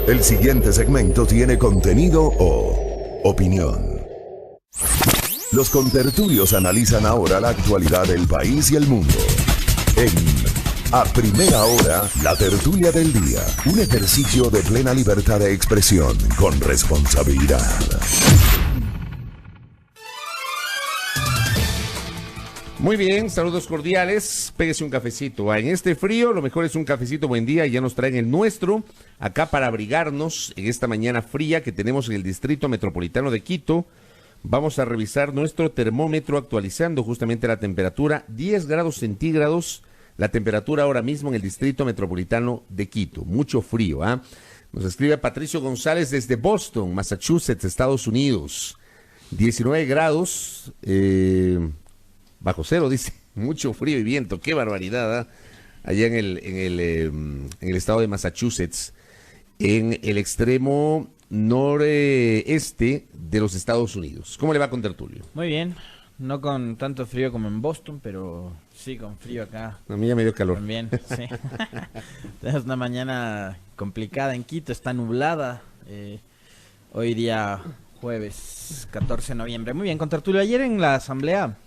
El siguiente segmento tiene contenido o opinión. Los contertulios analizan ahora la actualidad del país y el mundo. En A Primera Hora, la tertulia del día. Un ejercicio de plena libertad de expresión con responsabilidad. Muy bien, saludos cordiales, pégese un cafecito. En este frío lo mejor es un cafecito, buen día, y ya nos traen el nuestro, acá para abrigarnos en esta mañana fría que tenemos en el Distrito Metropolitano de Quito. Vamos a revisar nuestro termómetro actualizando justamente la temperatura, 10 grados centígrados, la temperatura ahora mismo en el Distrito Metropolitano de Quito. Mucho frío, ¿ah? Nos escribe Patricio González desde Boston, Massachusetts, Estados Unidos. 19 grados, bajo cero, dice, mucho frío y viento, qué barbaridad, ¿eh? Allá en el estado de Massachusetts, en el extremo noreste de los Estados Unidos. ¿Cómo le va con tertulio? Muy bien, no con tanto frío como en Boston, pero sí con frío acá. A mí ya me dio calor. También, sí. Tenemos una mañana complicada en Quito, está nublada, hoy día jueves 14 de noviembre. Muy bien, con tertulio, ayer en la asamblea...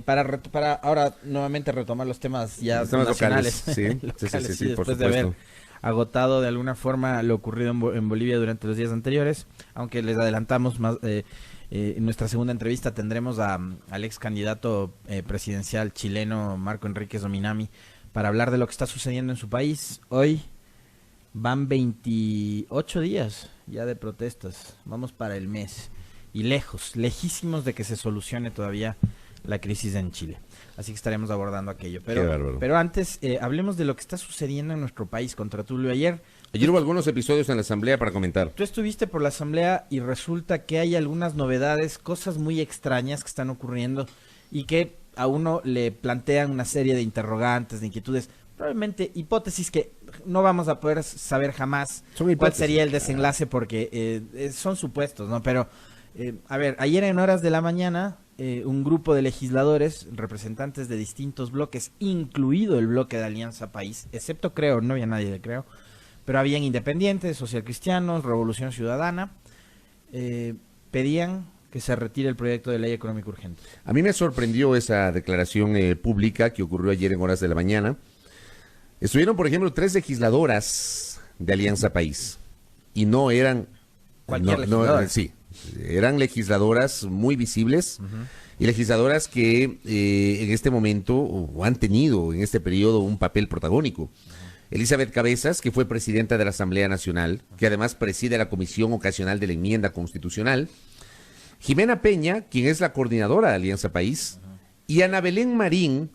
para ahora nuevamente retomar los temas ya los temas nacionales, locales. Sí, después por de haber supuesto. agotado de alguna forma lo ocurrido en Bolivia durante los días anteriores, aunque les adelantamos más, en nuestra segunda entrevista tendremos al ex candidato presidencial chileno Marco Enríquez Ominami para hablar de lo que está sucediendo en su país. Hoy van 28 días ya de protestas, vamos para el mes y lejísimos de que se solucione todavía la crisis en Chile. Así que estaremos abordando aquello. Pero antes, hablemos de lo que está sucediendo en nuestro país contra Tulio. Ayer Hubo algunos episodios en la asamblea para comentar. Tú estuviste por la asamblea y resulta que hay algunas novedades, cosas muy extrañas que están ocurriendo y que a uno le plantean una serie de interrogantes, de inquietudes, probablemente hipótesis que no vamos a poder saber jamás cuál sería el desenlace porque son supuestos, ¿no? Pero, a ver, ayer en horas de la mañana... un grupo de legisladores, representantes de distintos bloques, incluido el bloque de Alianza País, excepto Creo, no había nadie de Creo, pero habían independientes, socialcristianos, Revolución Ciudadana, pedían que se retire el proyecto de ley económica urgente. A mí me sorprendió esa declaración pública que ocurrió ayer en horas de la mañana. Estuvieron, por ejemplo, 3 legisladoras de Alianza País y no eran... Cualquier legisladora. Sí. Eran legisladoras muy visibles y legisladoras que en este momento o han tenido en este periodo un papel protagónico. Elizabeth Cabezas, que fue presidenta de la Asamblea Nacional, que además preside la Comisión Ocasional de la Enmienda Constitucional. Jimena Peña, quien es la coordinadora de Alianza País. Y Ana Belén Marín,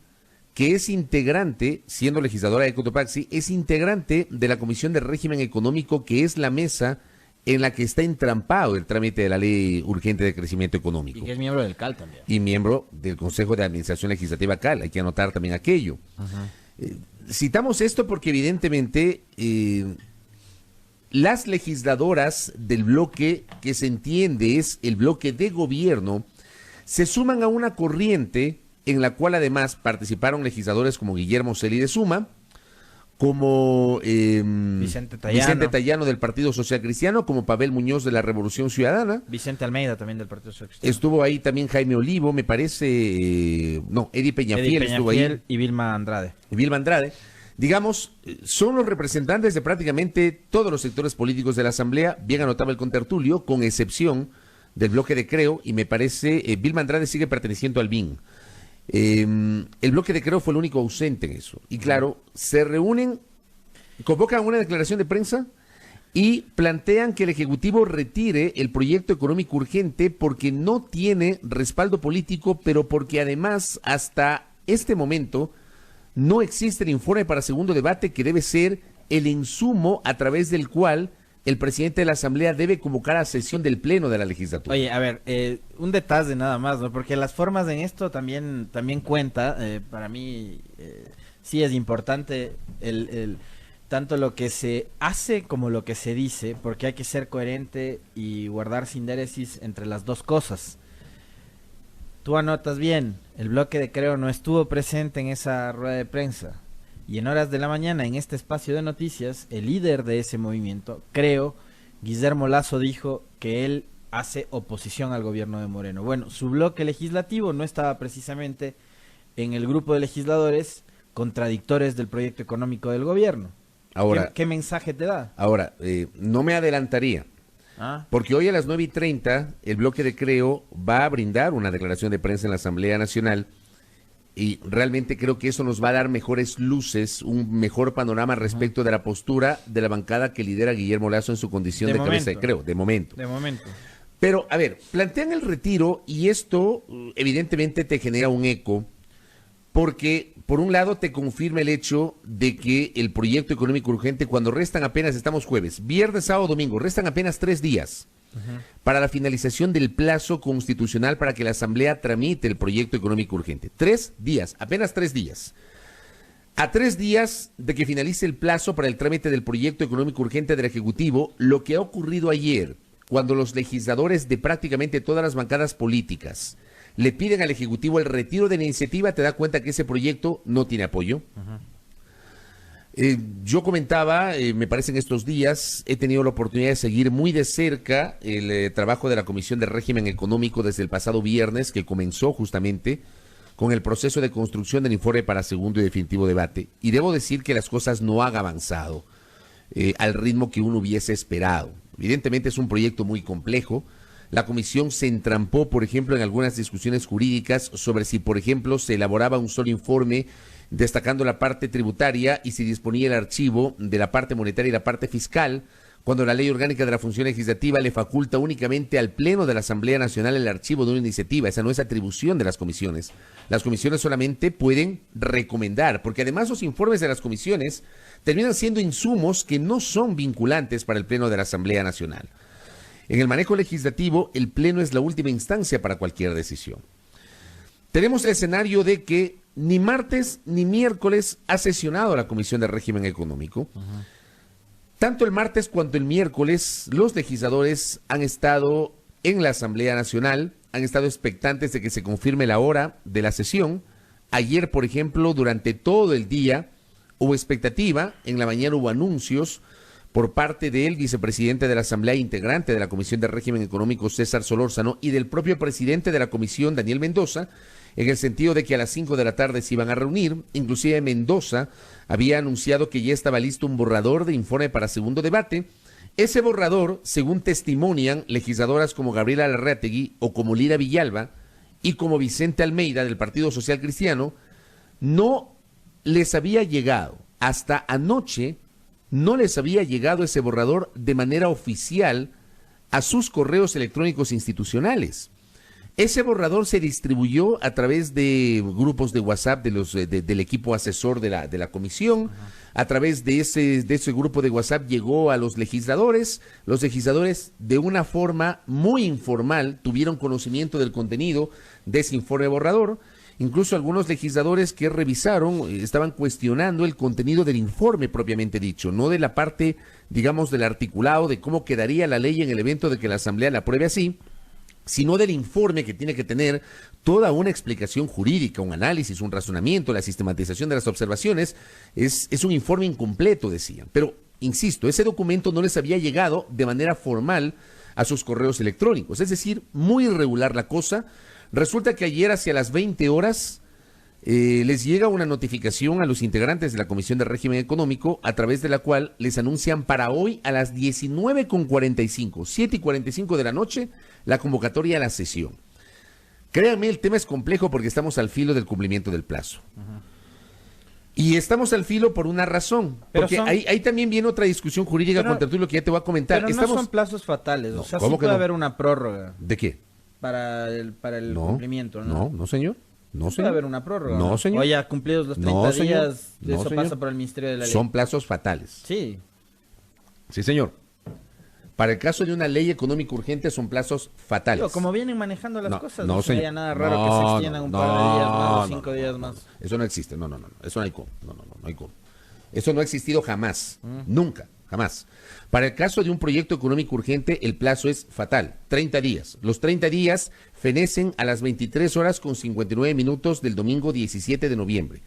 que es integrante, siendo legisladora de Cotopaxi, es integrante de la Comisión de Régimen Económico, que es la mesa en la que está entrampado el trámite de la Ley Urgente de Crecimiento Económico. Y que es miembro del CAL también. Y miembro del Consejo de Administración Legislativa CAL, hay que anotar también aquello. Citamos esto porque evidentemente las legisladoras del bloque que se entiende es el bloque de gobierno, se suman a una corriente en la cual además participaron legisladores como Guillermo Celi de Suma, como Vicente Tallano del Partido Social Cristiano, como Pavel Muñoz de la Revolución Ciudadana. Vicente Almeida también del Partido Social Cristiano. Estuvo ahí también Jaime Olivo, me parece, Eddie Peñafiel estuvo ahí. Y Vilma Andrade. Digamos, son los representantes de prácticamente todos los sectores políticos de la Asamblea, bien anotaba el contertulio, con excepción del bloque de Creo, y me parece, Vilma Andrade sigue perteneciendo al BIN. El bloque de Creo fue el único ausente en eso. Y claro, se reúnen, convocan una declaración de prensa y plantean que el Ejecutivo retire el proyecto económico urgente porque no tiene respaldo político, pero porque además hasta este momento no existe el informe para segundo debate que debe ser el insumo a través del cual el presidente de la Asamblea debe convocar a sesión del Pleno de la legislatura. Oye, a ver, un detalle nada más, ¿no? Porque las formas en esto también cuenta. Para mí sí es importante tanto lo que se hace como lo que se dice, porque hay que ser coherente y guardar sindéresis entre las dos cosas. Tú anotas bien, el bloque de Creo no estuvo presente en esa rueda de prensa. Y en horas de la mañana, en este espacio de noticias, el líder de ese movimiento, creo, Guillermo Lasso, dijo que él hace oposición al gobierno de Moreno. Bueno, su bloque legislativo no estaba precisamente en el grupo de legisladores contradictores del proyecto económico del gobierno. Ahora, ¿Qué mensaje te da? Ahora, no me adelantaría, porque hoy a las 9:30 el bloque de Creo va a brindar una declaración de prensa en la Asamblea Nacional y realmente creo que eso nos va a dar mejores luces, un mejor panorama respecto de la postura de la bancada que lidera Guillermo Lasso en su condición de cabeza de Creo, de momento. De momento. Pero, a ver, plantean el retiro y esto evidentemente te genera un eco, porque por un lado te confirma el hecho de que el proyecto económico urgente, cuando restan apenas, estamos jueves, viernes, sábado, domingo, restan apenas 3 días para la finalización del plazo constitucional para que la Asamblea tramite el proyecto económico urgente. 3 días, apenas 3 días. A 3 días de que finalice el plazo para el trámite del proyecto económico urgente del Ejecutivo, lo que ha ocurrido ayer, cuando los legisladores de prácticamente todas las bancadas políticas le piden al Ejecutivo el retiro de la iniciativa, te das cuenta que ese proyecto no tiene apoyo. Yo comentaba, me parece en estos días, he tenido la oportunidad de seguir muy de cerca el trabajo de la Comisión de Régimen Económico desde el pasado viernes, que comenzó justamente con el proceso de construcción del informe para segundo y definitivo debate. Y debo decir que las cosas no han avanzado al ritmo que uno hubiese esperado. Evidentemente es un proyecto muy complejo. La comisión se entrampó, por ejemplo, en algunas discusiones jurídicas sobre si, por ejemplo, se elaboraba un solo informe destacando la parte tributaria y si disponía el archivo de la parte monetaria y la parte fiscal, cuando la Ley Orgánica de la Función Legislativa le faculta únicamente al Pleno de la Asamblea Nacional el archivo de una iniciativa. Esa no es atribución de las comisiones. Las comisiones solamente pueden recomendar, porque además los informes de las comisiones terminan siendo insumos que no son vinculantes para el Pleno de la Asamblea Nacional. En el manejo legislativo, el Pleno es la última instancia para cualquier decisión. Tenemos el escenario de que ni martes ni miércoles ha sesionado la Comisión de Régimen Económico. Tanto el martes cuanto el miércoles, los legisladores han estado en la Asamblea Nacional, han estado expectantes de que se confirme la hora de la sesión. Ayer, por ejemplo, durante todo el día hubo expectativa, en la mañana hubo anuncios por parte del vicepresidente de la Asamblea, integrante de la Comisión de Régimen Económico, César Solórzano, y del propio presidente de la Comisión, Daniel Mendoza, en el sentido de que a las 5 de la tarde se iban a reunir. Inclusive Mendoza había anunciado que ya estaba listo un borrador de informe para segundo debate. Ese borrador, según testimonian legisladoras como Gabriela Larrategui o como Lira Villalba y como Vicente Almeida del Partido Social Cristiano, no les había llegado hasta anoche. No les había llegado ese borrador de manera oficial a sus correos electrónicos institucionales. Ese borrador se distribuyó a través de grupos de WhatsApp del equipo asesor de la comisión. A través de ese grupo de WhatsApp llegó a los legisladores. Los legisladores, de una forma muy informal, tuvieron conocimiento del contenido de ese informe borrador. Incluso algunos legisladores que revisaron estaban cuestionando el contenido del informe propiamente dicho, no de la parte, digamos, del articulado, de cómo quedaría la ley en el evento de que la Asamblea la apruebe así, sino del informe que tiene que tener toda una explicación jurídica, un análisis, un razonamiento, la sistematización de las observaciones. Es un informe incompleto, decían. Pero, insisto, ese documento no les había llegado de manera formal a sus correos electrónicos. Es decir, muy irregular la cosa. Resulta que ayer hacia las 20 horas les llega una notificación a los integrantes de la Comisión de Régimen Económico, a través de la cual les anuncian para hoy a las 19:45, 7:45 de la noche, la convocatoria a la sesión. Créanme, el tema es complejo porque estamos al filo del cumplimiento del plazo. Y estamos al filo por una razón, porque ahí también viene otra discusión jurídica contra tú, lo que ya te voy a comentar. Pero no son plazos fatales, No, o sea, ¿cómo sí que puede no? haber una prórroga ¿De qué? para el No, cumplimiento, ¿no? No, señor. No, Puede señor. haber una prórroga. No, señor. O ya cumplidos los 30 No, señor. días, No, eso señor. pasa por el Ministerio de la Ley. Son plazos fatales. Sí. Sí, señor. Para el caso de una ley económica urgente son plazos fatales. Digo, como vienen manejando las cosas, no, no señor. sería nada raro que No, se extiendan un par de días más o 5 días más. Eso no existe. No. Eso no hay cómo. No hay cómo. Eso no ha existido jamás. Nunca. Jamás. Para el caso de un proyecto económico urgente, el plazo es fatal. 30 días. Los 30 días fenecen a las 23 horas con 59 minutos del domingo 17 de noviembre.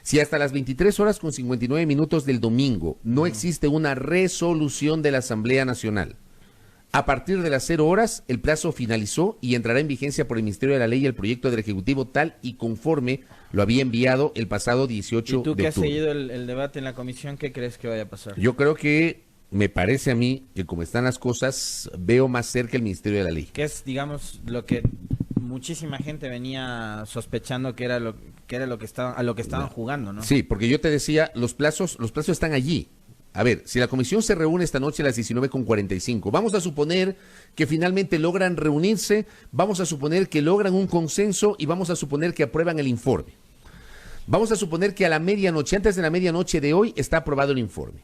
Si hasta las 23:59 del domingo no existe una resolución de la Asamblea Nacional, a partir de las 0 horas el plazo finalizó y entrará en vigencia por el Ministerio de la Ley el proyecto del Ejecutivo tal y conforme lo había enviado el pasado 18 de octubre. ¿Y tú que has seguido el debate en la comisión, qué crees que vaya a pasar? Yo creo que me parece a mí que como están las cosas, veo más cerca el Ministerio de la Ley. Que es, digamos, lo que muchísima gente venía sospechando que era lo que estaban jugando, ¿no? Sí, porque yo te decía, los plazos están allí. A ver, si la comisión se reúne esta noche a las 19:45, vamos a suponer que finalmente logran reunirse, vamos a suponer que logran un consenso y vamos a suponer que aprueban el informe. Vamos a suponer que a la medianoche, antes de la medianoche de hoy, está aprobado el informe.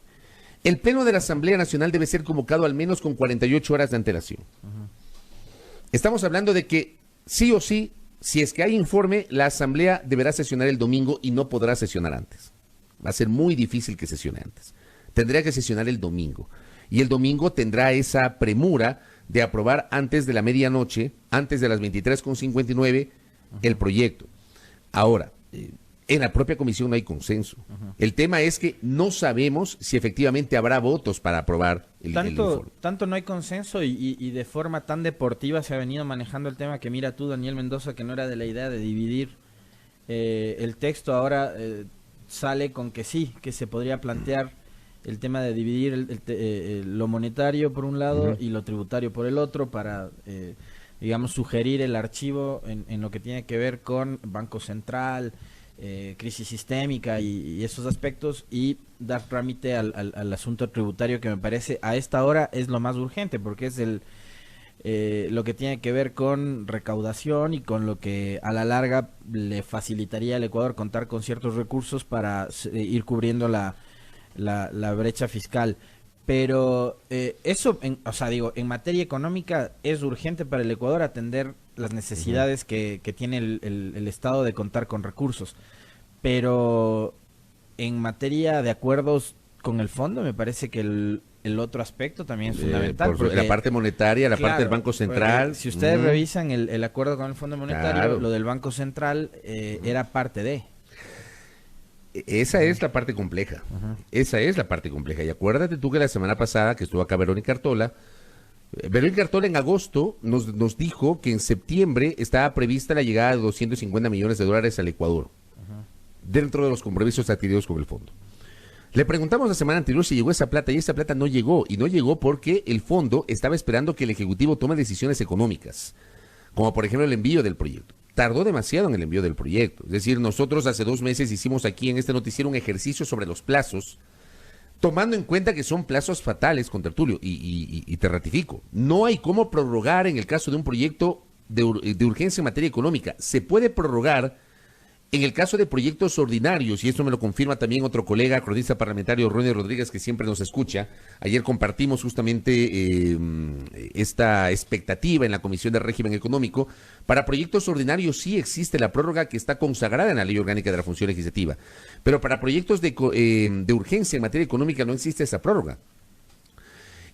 El pleno de la Asamblea Nacional debe ser convocado al menos con 48 horas de antelación. Estamos hablando de que sí o sí, si es que hay informe, la Asamblea deberá sesionar el domingo y no podrá sesionar antes. Va a ser muy difícil que sesione antes. Tendría que sesionar el domingo. Y el domingo tendrá esa premura de aprobar antes de la medianoche, antes de las 23:59, el proyecto. Ahora, en la propia comisión no hay consenso. El tema es que no sabemos si efectivamente habrá votos para aprobar el informe. Tanto no hay consenso y de forma tan deportiva se ha venido manejando el tema que mira tú, Daniel Mendoza, que no era de la idea de dividir el texto, ahora sale con que sí, que se podría plantear el tema de dividir lo monetario por un lado y lo tributario por el otro para, digamos, sugerir el archivo en lo que tiene que ver con Banco Central, crisis sistémica y esos aspectos y dar trámite al asunto tributario que me parece a esta hora es lo más urgente porque es lo que tiene que ver con recaudación y con lo que a la larga le facilitaría al Ecuador contar con ciertos recursos para ir cubriendo la brecha fiscal. Pero eso, en materia económica es urgente para el Ecuador atender las necesidades que tiene el Estado de contar con recursos. Pero en materia de acuerdos con el fondo, me parece que el otro aspecto también es fundamental. Porque, la parte monetaria, la parte del Banco Central. Si ustedes revisan el acuerdo con el Fondo Monetario, lo del Banco Central era parte de... Esa es la parte compleja. Esa es la parte compleja. Y acuérdate tú que la semana pasada que estuvo acá Verónica Artola en agosto nos dijo que en septiembre estaba prevista la llegada de $250 millones al Ecuador, dentro de los compromisos adquiridos con el fondo. Le preguntamos la semana anterior si llegó esa plata y esa plata no llegó. Y no llegó porque el fondo estaba esperando que el Ejecutivo tome decisiones económicas, como por ejemplo el envío del proyecto. Tardó demasiado en el envío del proyecto. Es decir, nosotros hace 2 meses hicimos aquí en este noticiero un ejercicio sobre los plazos, tomando en cuenta que son plazos fatales, contertulio, y te ratifico. No hay cómo prorrogar en el caso de un proyecto de urgencia en materia económica. Se puede prorrogar en el caso de proyectos ordinarios, y esto me lo confirma también otro colega, cronista parlamentario, Ronnie Rodríguez, que siempre nos escucha. Ayer compartimos justamente esta expectativa en la Comisión de Régimen Económico. Para proyectos ordinarios sí existe la prórroga que está consagrada en la Ley Orgánica de la Función Legislativa, pero para proyectos de urgencia en materia económica no existe esa prórroga.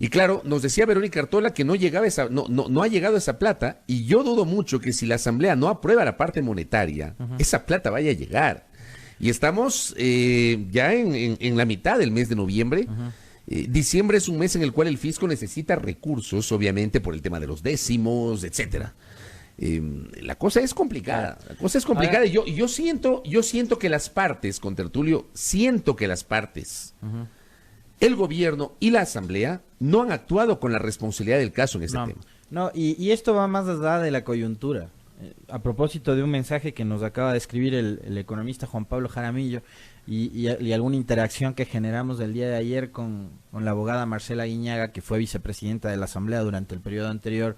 Y claro, nos decía Verónica Artola que no ha llegado esa plata, y yo dudo mucho que si la Asamblea no aprueba la parte monetaria, esa plata vaya a llegar. Y estamos ya en la mitad del mes de noviembre. Diciembre es un mes en el cual el fisco necesita recursos, obviamente por el tema de los décimos, etcétera. La cosa es complicada. Y yo siento que las partes, contertulio, el gobierno y la Asamblea no han actuado con la responsabilidad del caso en este tema. No, y esto va más allá de la coyuntura. A propósito de un mensaje que nos acaba de escribir el economista Juan Pablo Jaramillo y alguna interacción que generamos el día de ayer con la abogada Marcela Guiñaga, que fue vicepresidenta de la Asamblea durante el periodo anterior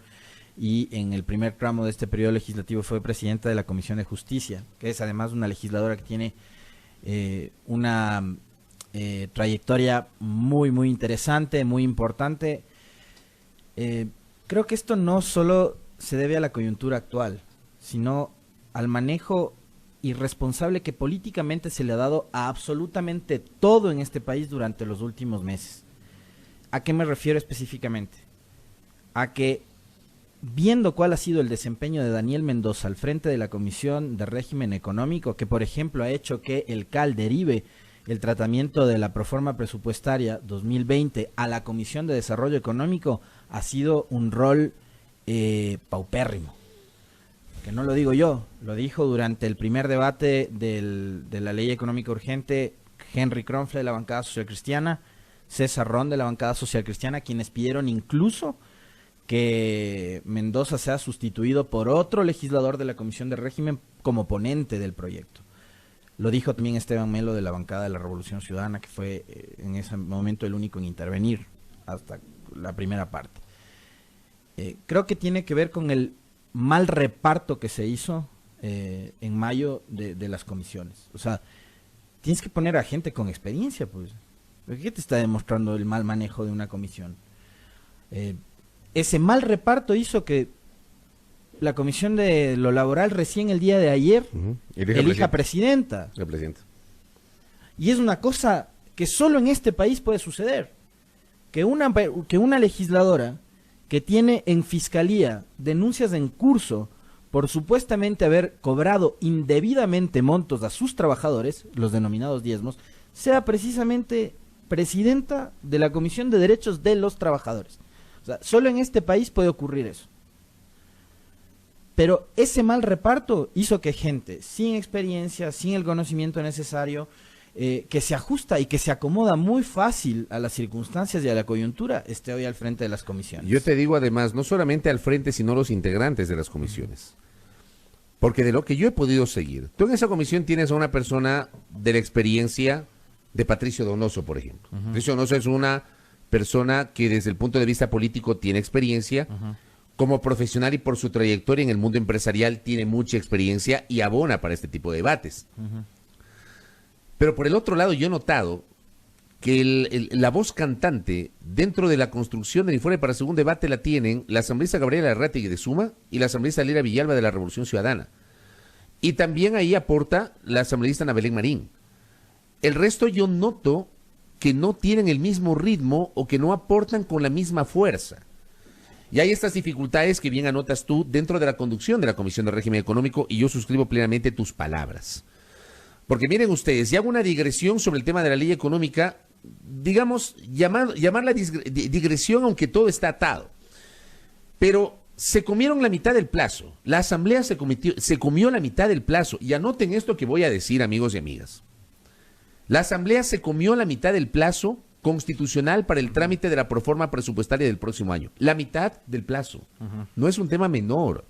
y en el primer tramo de este periodo legislativo fue presidenta de la Comisión de Justicia, que es además una legisladora que tiene una trayectoria muy muy interesante, muy importante. Creo que esto no solo se debe a la coyuntura actual, sino al manejo irresponsable que políticamente se le ha dado a absolutamente todo en este país durante los últimos meses. ¿A qué me refiero específicamente? A que viendo cuál ha sido el desempeño de Daniel Mendoza al frente de la Comisión de Régimen Económico, que por ejemplo ha hecho que el CAL derive el tratamiento de la proforma presupuestaria 2020 a la Comisión de Desarrollo Económico, ha sido un rol paupérrimo. Que no lo digo yo, lo dijo durante el primer debate de la ley económica urgente Henry Kronfle de la bancada social cristiana, César Ron de la bancada social cristiana, quienes pidieron incluso que Mendoza sea sustituido por otro legislador de la Comisión de Régimen como ponente del proyecto. Lo dijo también Esteban Melo de la bancada de la Revolución Ciudadana, que fue en ese momento el único en intervenir hasta la primera parte. Creo que tiene que ver con el mal reparto que se hizo en mayo de las comisiones. O sea, tienes que poner a gente con experiencia, pues. ¿Qué te está demostrando el mal manejo de una comisión? Ese mal reparto hizo que la Comisión de lo Laboral recién el día de ayer elija presidenta. La presidenta. Y es una cosa que solo en este país puede suceder. Que una legisladora que tiene en fiscalía denuncias en curso por supuestamente haber cobrado indebidamente montos a sus trabajadores, los denominados diezmos, sea precisamente presidenta de la Comisión de Derechos de los Trabajadores. O sea, solo en este país puede ocurrir eso. Pero ese mal reparto hizo que gente sin experiencia, sin el conocimiento necesario, que se ajusta y que se acomoda muy fácil a las circunstancias y a la coyuntura, esté hoy al frente de las comisiones. Yo te digo además, no solamente al frente, sino los integrantes de las comisiones. Porque de lo que yo he podido seguir, tú en esa comisión tienes a una persona de la experiencia de Patricio Donoso, por ejemplo. Patricio Donoso es una persona que desde el punto de vista político tiene experiencia, como profesional y por su trayectoria en el mundo empresarial tiene mucha experiencia y abona para este tipo de debates. Pero por el otro lado yo he notado que la voz cantante dentro de la construcción del informe para segundo debate la tienen la asambleísta Gabriela Arrátegui de Suma y la asambleísta Lira Villalba de la Revolución Ciudadana. Y también ahí aporta la asambleísta Ana Belén Marín. El resto yo noto que no tienen el mismo ritmo o que no aportan con la misma fuerza. Y hay estas dificultades que bien anotas tú dentro de la conducción de la Comisión de Régimen Económico y yo suscribo plenamente tus palabras. Porque miren ustedes, y hago una digresión sobre el tema de la ley económica, digamos, llamarla digresión aunque todo está atado. Pero se comieron la mitad del plazo. La Asamblea se comió la mitad del plazo. Y anoten esto que voy a decir, amigos y amigas. La Asamblea se comió la mitad del plazo constitucional para el trámite de la proforma presupuestaria del próximo año. La mitad del plazo. No es un tema menor.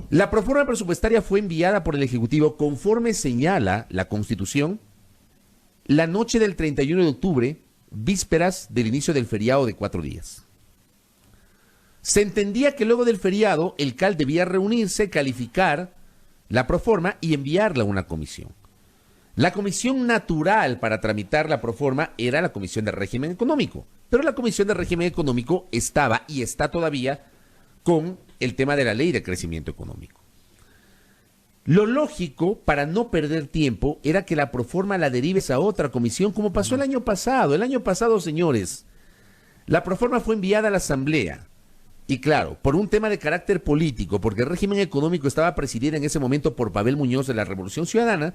La proforma presupuestaria fue enviada por el Ejecutivo conforme señala la Constitución la noche del 31 de octubre, vísperas del inicio del feriado de 4 días. Se entendía que luego del feriado el CAL debía reunirse, calificar la proforma y enviarla a una comisión. La comisión natural para tramitar la proforma era la Comisión de Régimen Económico, pero la Comisión de Régimen Económico estaba y está todavía con el tema de la Ley de Crecimiento Económico. Lo lógico, para no perder tiempo, era que la proforma la derives a otra comisión, como pasó el año pasado. El año pasado, señores, la proforma fue enviada a la Asamblea. Y claro, por un tema de carácter político, porque el régimen económico estaba presidido en ese momento por Pavel Muñoz de la Revolución Ciudadana,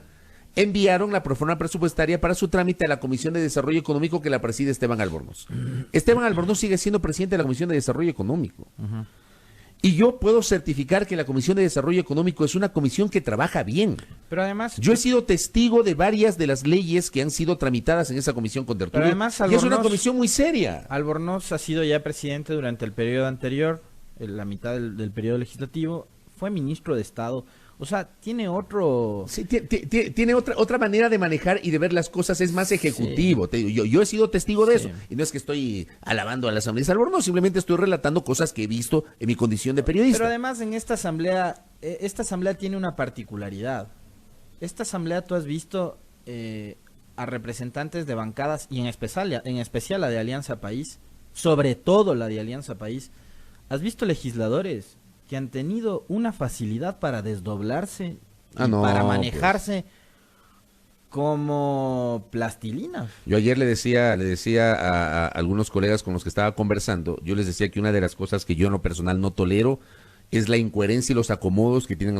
enviaron la proforma presupuestaria para su trámite a la Comisión de Desarrollo Económico que la preside Esteban Albornoz. Esteban Albornoz sigue siendo presidente de la Comisión de Desarrollo Económico. Y yo puedo certificar que la Comisión de Desarrollo Económico es una comisión que trabaja bien. Pero además, yo he sido testigo de varias de las leyes que han sido tramitadas en esa comisión con tertulio. Pero además, y es una comisión muy seria. Albornoz ha sido ya presidente durante el periodo anterior, en la mitad del periodo legislativo, fue ministro de Estado. O sea, tiene otro... Sí, tiene otra manera de manejar y de ver las cosas, es más ejecutivo. Sí. Te digo, yo he sido testigo de eso. Y no es que estoy alabando a la Asamblea de Albornoz, simplemente estoy relatando cosas que he visto en mi condición de periodista. Pero además en esta asamblea tiene una particularidad. Esta asamblea tú has visto a representantes de bancadas, y en especial la de Alianza País, sobre todo la de Alianza País, has visto legisladores que han tenido una facilidad para desdoblarse y para manejarse como plastilina. Yo ayer le decía a algunos colegas con los que estaba conversando, yo les decía que una de las cosas que yo en lo personal no tolero es la incoherencia y los acomodos que tienen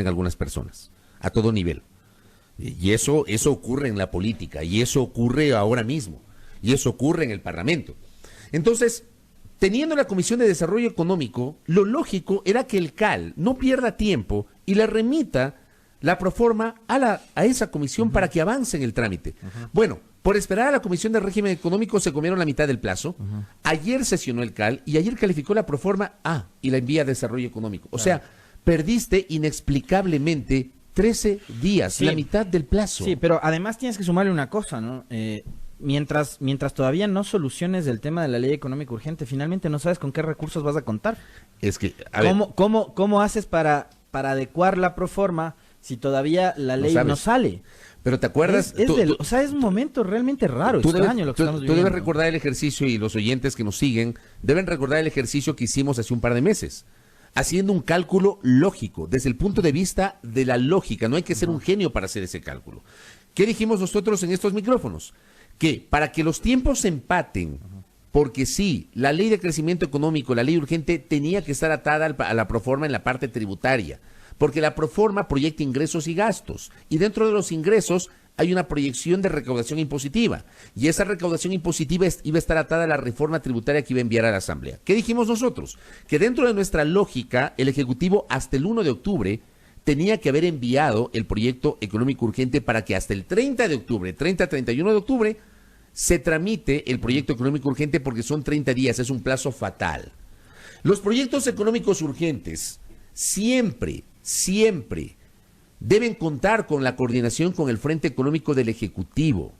algunas personas, a todo nivel. Y eso ocurre en la política, y eso ocurre ahora mismo, y eso ocurre en el Parlamento. Entonces, teniendo la Comisión de Desarrollo Económico, lo lógico era que el CAL no pierda tiempo y le remita la proforma a esa comisión para que avance en el trámite. Bueno, por esperar a la Comisión de Régimen Económico se comieron la mitad del plazo. Ayer sesionó el CAL y ayer calificó la proforma A y la envía a Desarrollo Económico. O sea, perdiste inexplicablemente 13 días, Sí. la mitad del plazo. Sí, pero además tienes que sumarle una cosa, ¿no? Mientras todavía no soluciones el tema de la ley económica urgente, finalmente no sabes con qué recursos vas a contar. Es que, a ver, ¿Cómo haces para adecuar la proforma si todavía la ley no sabes. sale? pero ¿te acuerdas? O sea, es un momento realmente raro, Tú extraño lo que estamos tú viviendo. debes recordar el ejercicio, y los oyentes que nos siguen deben recordar el ejercicio que hicimos hace un par de meses, haciendo un cálculo lógico, desde el punto de vista de la lógica. No hay que ser un genio para hacer ese cálculo. ¿Qué dijimos nosotros en estos micrófonos? Que para que los tiempos se empaten, porque sí, la ley de crecimiento económico, la ley urgente, tenía que estar atada a la proforma en la parte tributaria, porque la proforma proyecta ingresos y gastos, y dentro de los ingresos hay una proyección de recaudación impositiva, y esa recaudación impositiva iba a estar atada a la reforma tributaria que iba a enviar a la Asamblea. ¿Qué dijimos nosotros? Que dentro de nuestra lógica, el Ejecutivo hasta el 1 de octubre tenía que haber enviado el proyecto económico urgente para que hasta el 30 de octubre, 30-31 de octubre, se tramite el proyecto económico urgente, porque son 30 días, es un plazo fatal. Los proyectos económicos urgentes siempre deben contar con la coordinación con el Frente Económico del Ejecutivo.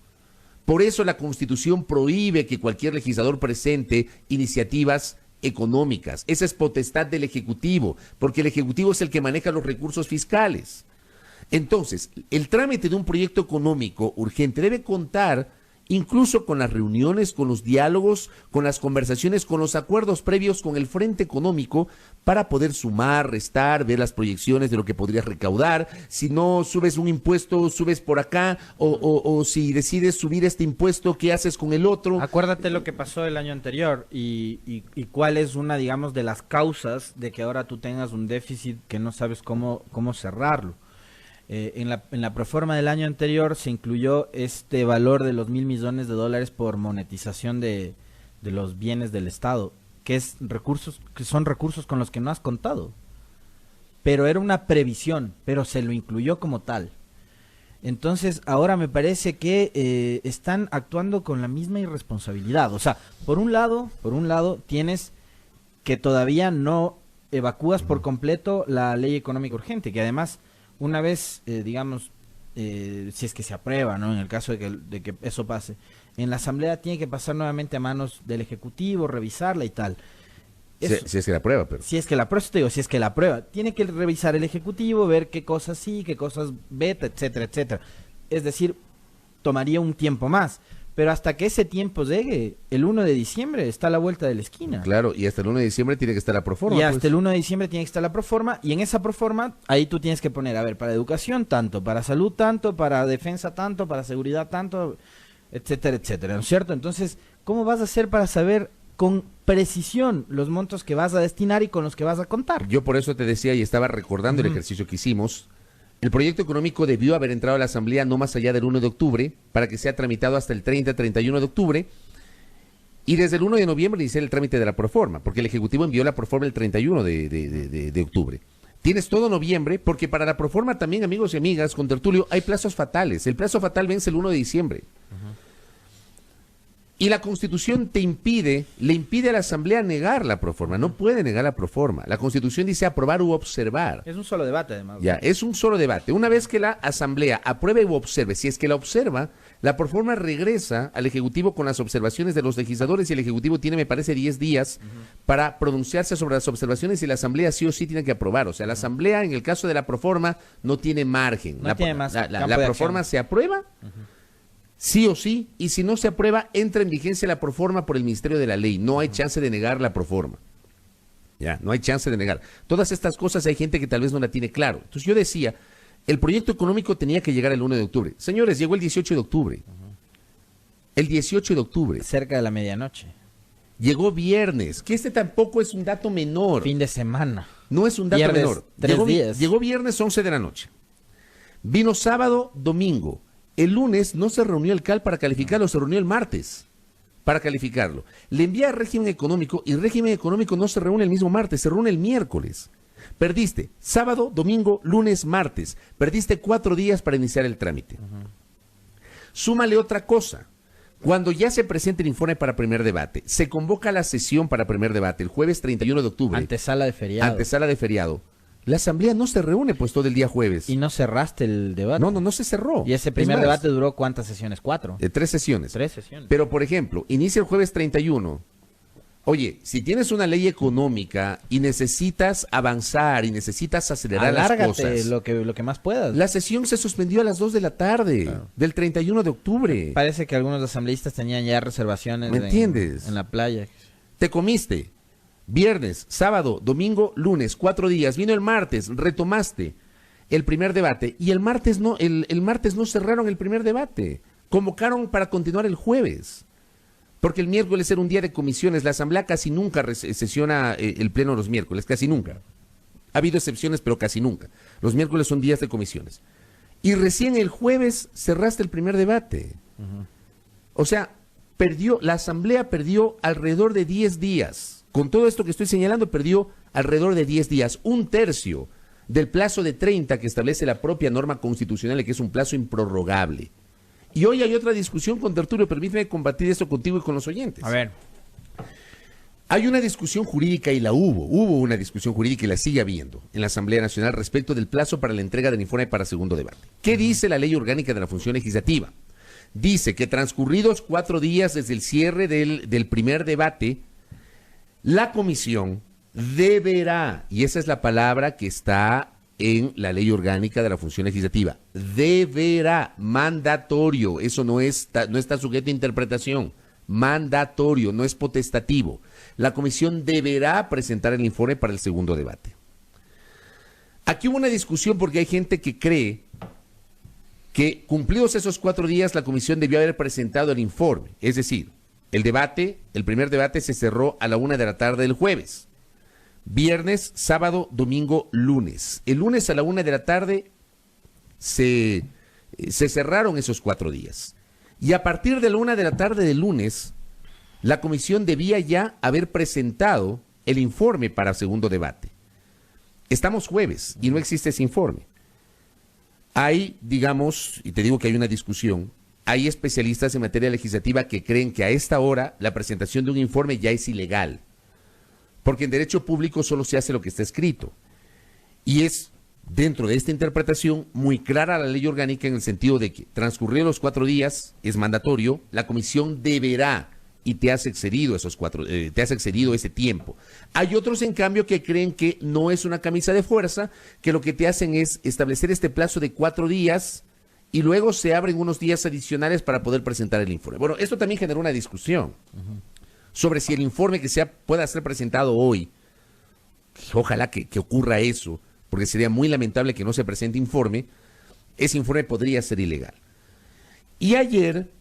Por eso la Constitución prohíbe que cualquier legislador presente iniciativas económicas. Esa es potestad del Ejecutivo, porque el Ejecutivo es el que maneja los recursos fiscales. Entonces, el trámite de un proyecto económico urgente debe contar incluso con las reuniones, con los diálogos, con las conversaciones, con los acuerdos previos con el Frente Económico, para poder sumar, restar, ver las proyecciones de lo que podrías recaudar. Si no subes un impuesto, subes por acá, o si decides subir este impuesto, ¿qué haces con el otro? Acuérdate lo que pasó el año anterior y cuál es una, digamos, de las causas de que ahora tú tengas un déficit que no sabes cómo cerrarlo. En la proforma del año anterior se incluyó este valor de los $1.000 millones por monetización de los bienes del Estado, que son recursos con los que no has contado. Pero era una previsión, pero se lo incluyó como tal. Entonces, ahora me parece que están actuando con la misma irresponsabilidad. O sea, por un lado tienes que todavía no evacúas por completo la ley económica urgente, que además, una vez, si es que se aprueba, ¿no? En el caso de que eso pase, en la Asamblea tiene que pasar nuevamente a manos del Ejecutivo, revisarla y tal. Si es que la aprueba, pero... Si es que la aprueba, te digo, si es que la aprueba, tiene que revisar el Ejecutivo, ver qué cosas sí, qué cosas beta, etcétera, etcétera. Es decir, tomaría un tiempo más. Pero hasta que ese tiempo llegue, el 1 de diciembre está a la vuelta de la esquina. Claro, y hasta el 1 de diciembre tiene que estar la proforma. Y hasta el 1 de diciembre tiene que estar la proforma, y en esa proforma, ahí tú tienes que poner, a ver, para educación tanto, para salud tanto, para defensa tanto, para seguridad tanto, etcétera, etcétera, ¿no es cierto? Entonces, ¿cómo vas a hacer para saber con precisión los montos que vas a destinar y con los que vas a contar? Yo por eso te decía, y estaba recordando el ejercicio que hicimos. El proyecto económico debió haber entrado a la Asamblea no más allá del 1 de octubre, para que sea tramitado hasta el 30-31 de octubre, y desde el 1 de noviembre iniciar el trámite de la proforma, porque el Ejecutivo envió la proforma el 31 de octubre. Tienes todo noviembre, porque para la proforma también, amigos y amigas, con Tertulio, hay plazos fatales. El plazo fatal vence el 1 de diciembre. Y la Constitución le impide a la Asamblea negar la proforma. No puede negar la proforma. La Constitución dice aprobar u observar. Es un solo debate, además. Ya, es un solo debate. Una vez que la Asamblea apruebe u observe, si es que la observa, la proforma regresa al Ejecutivo con las observaciones de los legisladores, y el Ejecutivo tiene, me parece, 10 días para pronunciarse sobre las observaciones, y la Asamblea sí o sí tiene que aprobar. O sea, la Asamblea, en el caso de la proforma, no tiene margen. No tiene más la campo de proforma acción. se aprueba, sí o sí, y si no se aprueba, entra en vigencia la proforma por el Ministerio de la Ley. No hay chance de negar la proforma. Ya, no hay chance de negar. Todas estas cosas hay gente que tal vez no la tiene claro. Entonces yo decía, El proyecto económico tenía que llegar el 1 de octubre. Señores, llegó el 18 de octubre. El 18 de octubre. Cerca de la medianoche. Llegó viernes, que este tampoco es un dato menor. Fin de semana. No es un dato Viernes, menor. 3 días. Llegó viernes 11 de la noche. Vino sábado, domingo. El lunes no se reunió el CAL para calificarlo, se reunió el martes para calificarlo. Le envía a régimen económico y régimen económico no se reúne el mismo martes, se reúne el miércoles. Perdiste sábado, domingo, lunes, martes. Perdiste 4 días para iniciar el trámite. Súmale otra cosa. Cuando ya se presenta el informe para primer debate, se convoca la sesión para primer debate el jueves 31 de octubre. Antesala de feriado. Antesala de feriado. La asamblea no se reúne pues todo el día jueves. Y no cerraste el debate. No se cerró. Y ese primer debate duró ¿cuántas sesiones? 4. 3 sesiones. 3 sesiones. Pero, por ejemplo, inicia el jueves 31. Oye, si tienes una ley económica y necesitas avanzar y necesitas acelerar las cosas, lo que más puedas. la sesión se suspendió a las 2 de la tarde del 31 de octubre. Parece que algunos asambleístas tenían ya reservaciones. ¿Me entiendes? En la playa. Te comiste viernes, sábado, domingo, lunes, 4 días. Vino el martes, retomaste el primer debate y el martes no cerraron el primer debate. Convocaron para continuar el jueves. Porque el miércoles era un día de comisiones. La asamblea casi nunca sesiona el pleno los miércoles, casi nunca. Ha habido excepciones, pero casi nunca. Los miércoles son días de comisiones. Y recién el jueves cerraste el primer debate. O sea, la asamblea perdió alrededor de 10 días. Con todo esto que estoy señalando, perdió alrededor de 10 días. 1/3 del plazo de 30 que establece la propia norma constitucional, que es un plazo improrrogable. Y hoy hay otra discusión con Tertulio, permíteme compartir esto contigo y con los oyentes. A ver. Hay una discusión jurídica y hubo una discusión jurídica y la sigue habiendo en la Asamblea Nacional respecto del plazo para la entrega del informe para segundo debate. ¿Qué dice la Ley Orgánica de la Función Legislativa? Dice que transcurridos 4 días desde el cierre del primer debate, la comisión deberá, y esa es la palabra que está en la Ley Orgánica de la Función Legislativa, deberá, mandatorio, eso no está sujeto a interpretación, mandatorio, no es potestativo. La comisión deberá presentar el informe para el segundo debate. Aquí hubo una discusión porque hay gente que cree que cumplidos esos 4 días la comisión debió haber presentado el informe, es decir, el primer debate se cerró a la 1 de la tarde del jueves. Viernes, sábado, domingo, lunes. El lunes a la 1 de la tarde se cerraron esos 4 días. Y a partir de la 1 de la tarde del lunes, la comisión debía ya haber presentado el informe para segundo debate. Estamos jueves y no existe ese informe. Hay, digamos, y te digo que hay una discusión, hay especialistas en materia legislativa que creen que a esta hora la presentación de un informe ya es ilegal. Porque en derecho público solo se hace lo que está escrito. Y es, dentro de esta interpretación, muy clara la ley orgánica en el sentido de que transcurridos los 4 días, es mandatorio, la comisión deberá, y te has excedido ese tiempo. Hay otros, en cambio, que creen que no es una camisa de fuerza, que lo que te hacen es establecer este plazo de 4 días y luego se abren unos días adicionales para poder presentar el informe. Bueno, esto también generó una discusión. Sobre si el informe que pueda ser presentado hoy, ojalá que ocurra eso, porque sería muy lamentable que no se presente informe, ese informe podría ser ilegal. Y ayer,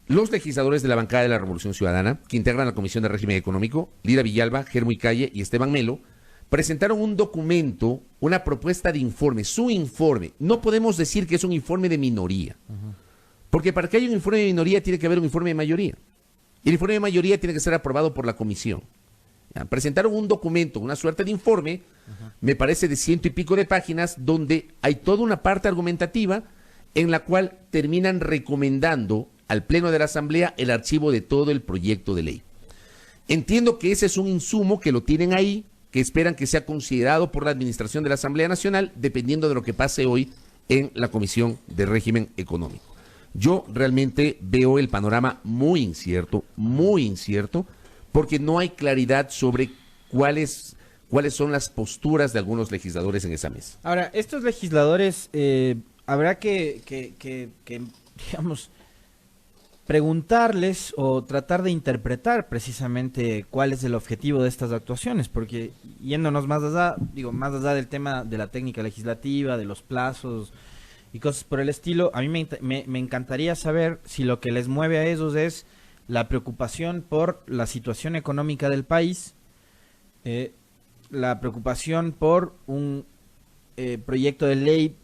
los legisladores de la bancada de la Revolución Ciudadana, que integran la Comisión de Régimen Económico, Lira Villalba, Germo Calle y Esteban Melo, presentaron un documento, una propuesta de informe, su informe. No podemos decir que es un informe de minoría, porque para que haya un informe de minoría tiene que haber un informe de mayoría. Y el informe de mayoría tiene que ser aprobado por la comisión. Ya, presentaron un documento, una suerte de informe, me parece de 100 y pico de páginas, donde hay toda una parte argumentativa en la cual terminan recomendando al Pleno de la Asamblea el archivo de todo el proyecto de ley. Entiendo que ese es un insumo que lo tienen ahí, que esperan que sea considerado por la Administración de la Asamblea Nacional, dependiendo de lo que pase hoy en la Comisión de Régimen Económico. Yo realmente veo el panorama muy incierto, porque no hay claridad sobre cuáles son las posturas de algunos legisladores en esa mesa. Ahora, estos legisladores habrá que digamos, preguntarles o tratar de interpretar precisamente cuál es el objetivo de estas actuaciones, porque yéndonos más allá, más allá del tema de la técnica legislativa, de los plazos y cosas por el estilo, a mí me encantaría saber si lo que les mueve a ellos es la preocupación por la situación económica del país, la preocupación por un proyecto de ley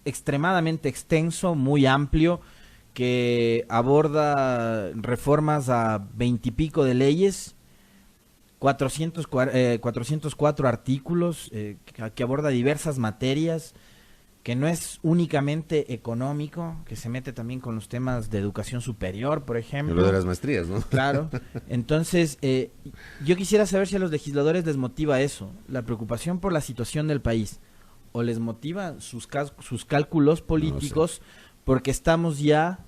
extremadamente extenso, muy amplio, que aborda reformas a 20 y pico de leyes, 404 artículos, que aborda diversas materias, que no es únicamente económico, que se mete también con los temas de educación superior, por ejemplo. Lo de las maestrías, ¿no? Claro. Entonces, yo quisiera saber si a los legisladores les motiva eso, la preocupación por la situación del país, o les motiva sus cálculos políticos, porque estamos ya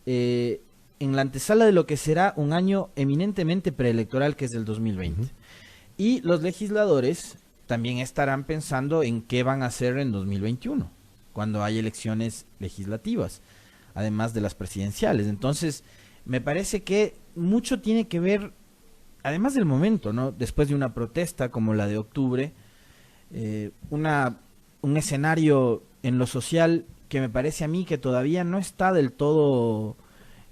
en la antesala de lo que será un año eminentemente preelectoral, que es el 2020. Y los legisladores también estarán pensando en qué van a hacer en 2021, cuando hay elecciones legislativas, además de las presidenciales. Entonces, me parece que mucho tiene que ver, además del momento, ¿no? Después de una protesta como la de octubre, un escenario en lo social que me parece a mí que todavía no está del todo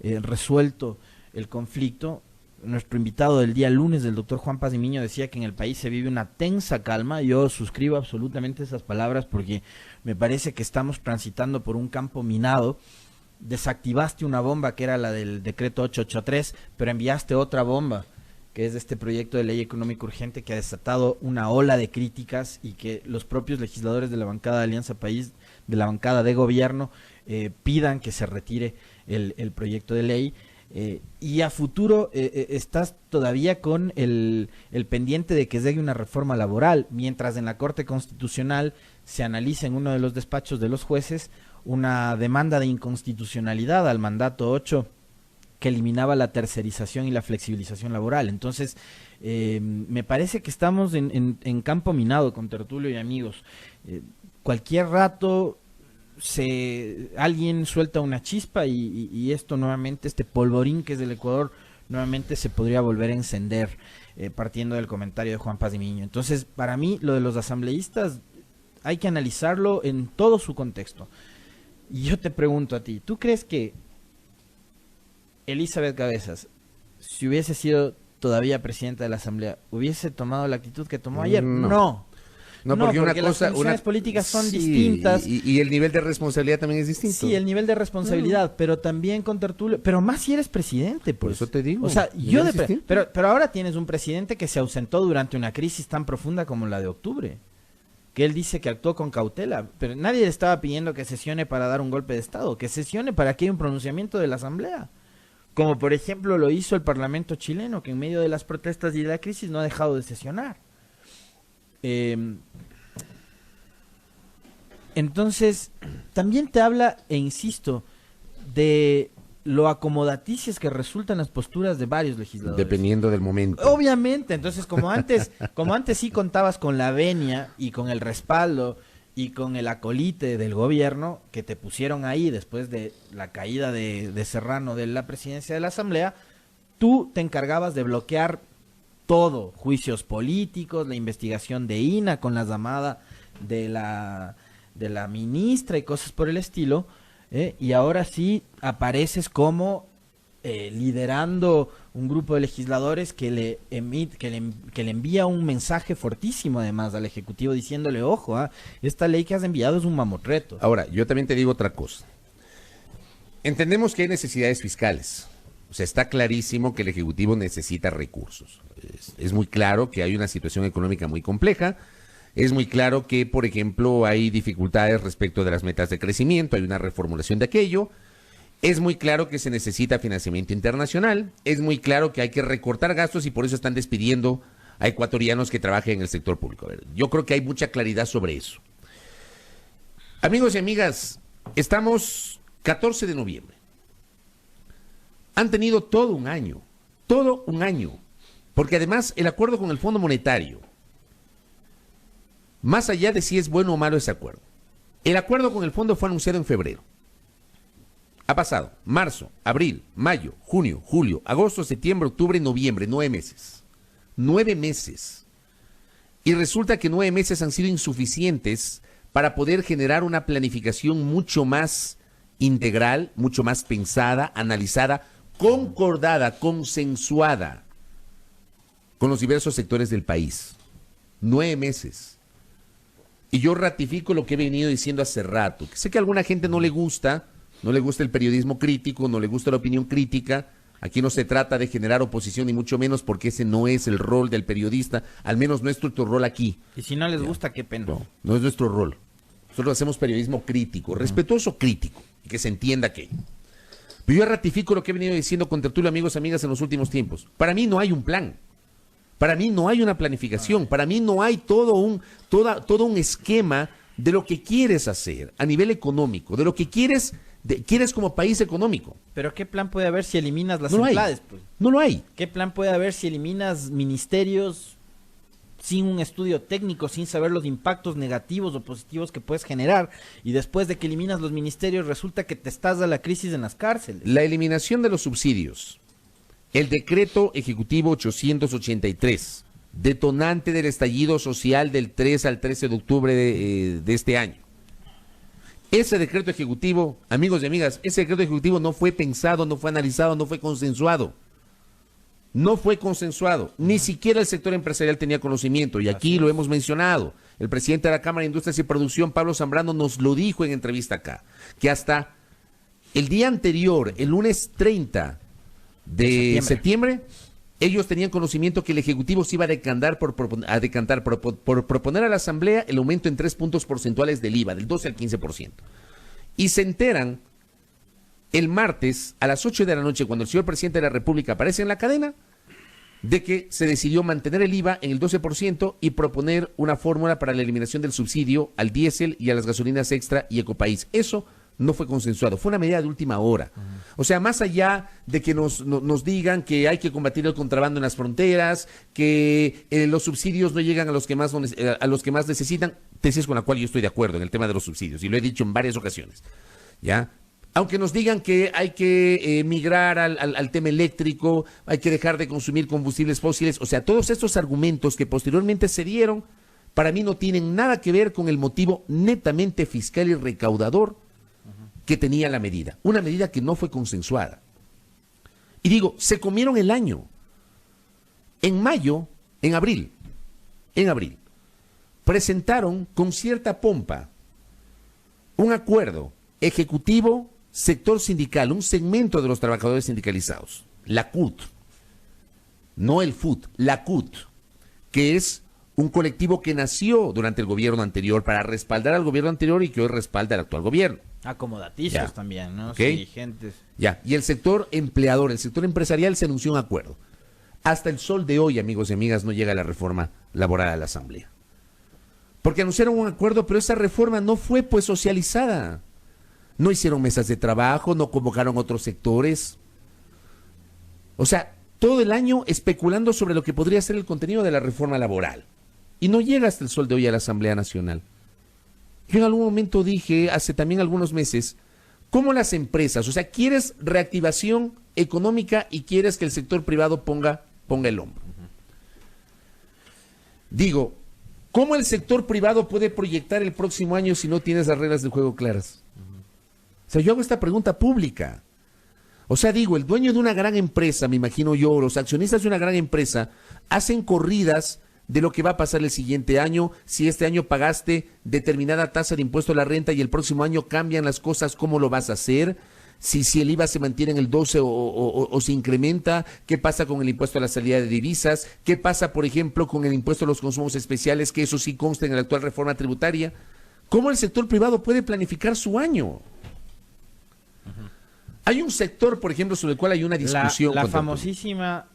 resuelto el conflicto. Nuestro invitado del día lunes, el doctor Juan Pazimiño, decía que en el país se vive una tensa calma. Yo suscribo absolutamente esas palabras porque me parece que estamos transitando por un campo minado. Desactivaste una bomba que era la del decreto 883, pero enviaste otra bomba, que es este proyecto de ley económica urgente, que ha desatado una ola de críticas y que los propios legisladores de la bancada de Alianza País, de la bancada de gobierno, pidan que se retire el proyecto de ley. Y a futuro estás todavía con el pendiente de que llegue una reforma laboral, mientras en la Corte Constitucional se analiza en uno de los despachos de los jueces una demanda de inconstitucionalidad al mandato 8 que eliminaba la tercerización y la flexibilización laboral. Entonces, me parece que estamos en campo minado, con Tertulio y amigos. Cualquier rato alguien suelta una chispa y esto nuevamente, este polvorín que es del Ecuador, nuevamente se podría volver a encender, partiendo del comentario de Juan Pazimiño. Entonces, para mí, lo de los asambleístas hay que analizarlo en todo su contexto. Y yo te pregunto a ti, ¿tú crees que Elizabeth Cabezas, si hubiese sido todavía presidenta de la Asamblea, hubiese tomado la actitud que tomó ayer? No, porque las condiciones políticas son distintas. Y el nivel de responsabilidad también es distinto. Sí, el nivel de responsabilidad, pero también con Tertulio, pero más si eres presidente, pues. Por eso te digo. O sea, pero ahora tienes un presidente que se ausentó durante una crisis tan profunda como la de octubre, que él dice que actuó con cautela, pero nadie le estaba pidiendo que sesione para dar un golpe de Estado, que sesione para que haya un pronunciamiento de la Asamblea, como por ejemplo lo hizo el Parlamento chileno, que en medio de las protestas y de la crisis no ha dejado de sesionar. Entonces, también te habla, e insisto, de lo acomodaticias que resultan las posturas de varios legisladores. Dependiendo del momento. Obviamente, entonces como antes sí contabas con la venia y con el respaldo y con el acolite del gobierno que te pusieron ahí después de la caída de Serrano de la presidencia de la Asamblea, tú te encargabas de bloquear todo, juicios políticos, la investigación de INA con la llamada de la ministra y cosas por el estilo, y ahora sí apareces como liderando un grupo de legisladores que le envía un mensaje fortísimo además al Ejecutivo diciéndole, ojo, esta ley que has enviado es un mamotreto. Ahora, yo también te digo otra cosa. Entendemos que hay necesidades fiscales. O sea, está clarísimo que el Ejecutivo necesita recursos. Es muy claro que hay una situación económica muy compleja. Es muy claro que, por ejemplo, hay dificultades respecto de las metas de crecimiento, hay una reformulación de aquello. Es muy claro que se necesita financiamiento internacional. Es muy claro que hay que recortar gastos y por eso están despidiendo a ecuatorianos que trabajen en el sector público. A ver, yo creo que hay mucha claridad sobre eso. Amigos y amigas, estamos 14 de noviembre. Han tenido todo un año, porque además el acuerdo con el Fondo Monetario, más allá de si es bueno o malo ese acuerdo, el acuerdo con el fondo fue anunciado en febrero. Ha pasado marzo, abril, mayo, junio, julio, agosto, septiembre, octubre, noviembre, 9 meses. 9 meses. Y resulta que 9 meses han sido insuficientes para poder generar una planificación mucho más integral, mucho más pensada, analizada, concordada, consensuada con los diversos sectores del país. 9 meses. Y yo ratifico lo que he venido diciendo hace rato. Que sé que a alguna gente no le gusta el periodismo crítico, no le gusta la opinión crítica. Aquí no se trata de generar oposición, ni mucho menos, porque ese no es el rol del periodista, al menos no es nuestro rol aquí. Y si no les gusta, qué pena. No es nuestro rol. Nosotros hacemos periodismo crítico, respetuoso crítico, y que se entienda que... Pero yo ratifico lo que he venido diciendo con tertulia, amigos, amigas, en los últimos tiempos. Para mí no hay un plan. Para mí no hay una planificación. Para mí no hay todo un esquema de lo que quieres hacer a nivel económico, de lo que quieres como país económico. Pero ¿qué plan puede haber si eliminas las No lo hay. entidades? Pues? No lo hay. ¿Qué plan puede haber si eliminas ministerios sin un estudio técnico, sin saber los impactos negativos o positivos que puedes generar? Y después de que eliminas los ministerios, resulta que te estás a la crisis en las cárceles. La eliminación de los subsidios, el decreto ejecutivo 883, detonante del estallido social del 3 al 13 de octubre de este año. Ese decreto ejecutivo, amigos y amigas, ese decreto ejecutivo no fue pensado, no fue analizado, no fue consensuado. No fue consensuado. Ni siquiera el sector empresarial tenía conocimiento. Y aquí lo hemos mencionado. El presidente de la Cámara de Industrias y Producción, Pablo Zambrano, nos lo dijo en entrevista acá. Que hasta el día anterior, el lunes 30 de septiembre, ellos tenían conocimiento que el Ejecutivo se iba a decantar por proponer a la Asamblea el aumento en 3 puntos porcentuales del IVA, del 12 al 15%. Y se enteran el martes a las 8 de la noche, cuando el señor presidente de la República aparece en la cadena, de que se decidió mantener el IVA en el 12% y proponer una fórmula para la eliminación del subsidio al diésel y a las gasolinas extra y Ecopaís. Eso no fue consensuado, fue una medida de última hora. O sea, más allá de que nos digan que hay que combatir el contrabando en las fronteras, que los subsidios no llegan a los que más necesitan, tesis con la cual yo estoy de acuerdo en el tema de los subsidios, y lo he dicho en varias ocasiones, ¿ya? Aunque nos digan que hay que migrar al tema eléctrico, hay que dejar de consumir combustibles fósiles, o sea, todos estos argumentos que posteriormente se dieron, para mí no tienen nada que ver con el motivo netamente fiscal y recaudador que tenía la medida, una medida que no fue consensuada. Y digo, se comieron el año. En abril, presentaron con cierta pompa un acuerdo ejecutivo, sector sindical, un segmento de los trabajadores sindicalizados, la CUT, no el FUT, la CUT, que es un colectivo que nació durante el gobierno anterior para respaldar al gobierno anterior y que hoy respalda al actual gobierno. Acomodaticios también, ¿no? Okay. Dirigentes. Ya, y el sector empleador, el sector empresarial se anunció un acuerdo. Hasta el sol de hoy, amigos y amigas, no llega la reforma laboral a la Asamblea. Porque anunciaron un acuerdo, pero esa reforma no fue pues socializada. No hicieron mesas de trabajo, no convocaron otros sectores. O sea, todo el año especulando sobre lo que podría ser el contenido de la reforma laboral. Y no llega hasta el sol de hoy a la Asamblea Nacional. Yo en algún momento dije, hace también algunos meses, ¿cómo las empresas? O sea, quieres reactivación económica y quieres que el sector privado ponga el hombro. Digo, ¿cómo el sector privado puede proyectar el próximo año si no tienes las reglas del juego claras? O sea, yo hago esta pregunta pública. O sea, digo, el dueño de una gran empresa, me imagino yo, los accionistas de una gran empresa, hacen corridas de lo que va a pasar el siguiente año, si este año pagaste determinada tasa de impuesto a la renta y el próximo año cambian las cosas, ¿cómo lo vas a hacer? Si el IVA se mantiene en el 12 o se incrementa, ¿qué pasa con el impuesto a la salida de divisas? ¿Qué pasa, por ejemplo, con el impuesto a los consumos especiales, que eso sí consta en la actual reforma tributaria? ¿Cómo el sector privado puede planificar su año? Hay un sector, por ejemplo, sobre el cual hay una discusión. La famosísima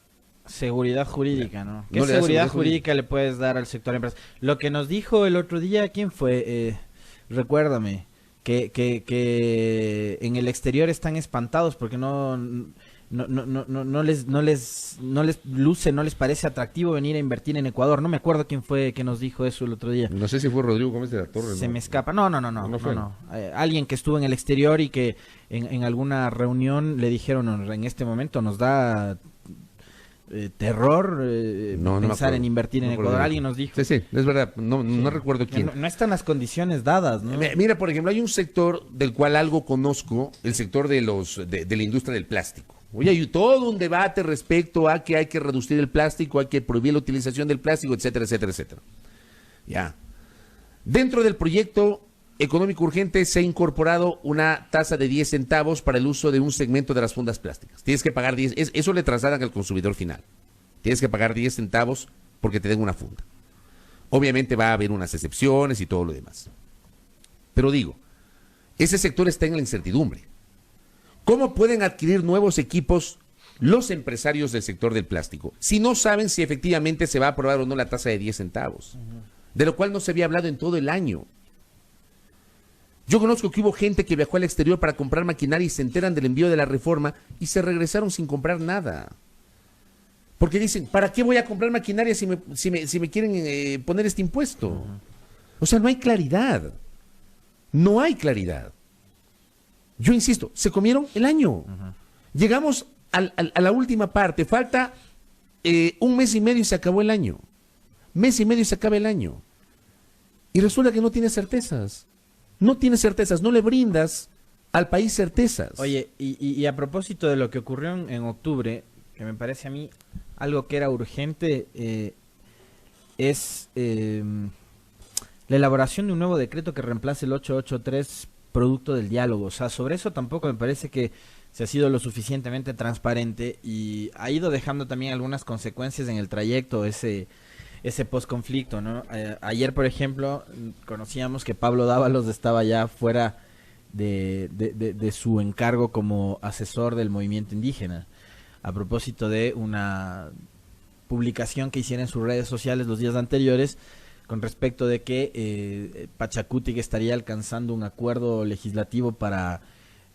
seguridad jurídica, ¿no? ¿Qué No le da seguridad jurídica le puedes dar al sector empresa? Lo que nos dijo el otro día, ¿quién fue? Recuérdame, que en el exterior están espantados porque no no les luce, no les parece atractivo venir a invertir en Ecuador. No me acuerdo quién fue que nos dijo eso el otro día. No sé si fue Rodrigo Gómez de la Torre. Se ¿no? me escapa. No. Alguien que estuvo en el exterior y que en alguna reunión le dijeron, en este momento nos da terror pensar en invertir en Ecuador. Alguien nos dijo. Sí, es verdad. No recuerdo quién. No están las condiciones dadas, ¿no? Mira, por ejemplo, hay un sector del cual algo conozco, el sector de la industria del plástico. Oye, hay todo un debate respecto a que hay que reducir el plástico, hay que prohibir la utilización del plástico, etcétera, etcétera, etcétera. Ya. Dentro del proyecto económico urgente se ha incorporado una tasa de 10 centavos para el uso de un segmento de las fundas plásticas. Tienes que pagar 10, eso le trasladan al consumidor final. Tienes que pagar 10 centavos porque te den una funda. Obviamente va a haber unas excepciones y todo lo demás. Pero digo, ese sector está en la incertidumbre. ¿Cómo pueden adquirir nuevos equipos los empresarios del sector del plástico si no saben si efectivamente se va a aprobar o no la tasa de 10 centavos? De lo cual no se había hablado en todo el año. Yo conozco que hubo gente que viajó al exterior para comprar maquinaria y se enteran del envío de la reforma y se regresaron sin comprar nada. Porque dicen, ¿para qué voy a comprar maquinaria si me quieren poner este impuesto? O sea, no hay claridad. No hay claridad. Yo insisto, se comieron el año. Llegamos a la última parte. Falta un mes y medio y se acabó el año. Mes y medio y se acaba el año. Y resulta que no tienes certezas. No tienes certezas, no le brindas al país certezas. Oye, y a propósito de lo que ocurrió en octubre, que me parece a mí algo que era urgente, es la elaboración de un nuevo decreto que reemplace el 883 producto del diálogo. O sea, sobre eso tampoco me parece que se ha sido lo suficientemente transparente y ha ido dejando también algunas consecuencias en el trayecto ese posconflicto, ¿no? Ayer, por ejemplo, conocíamos que Pablo Dávalos estaba ya fuera de su encargo como asesor del movimiento indígena, a propósito de una publicación que hiciera en sus redes sociales los días anteriores con respecto de que Pachacutic estaría alcanzando un acuerdo legislativo para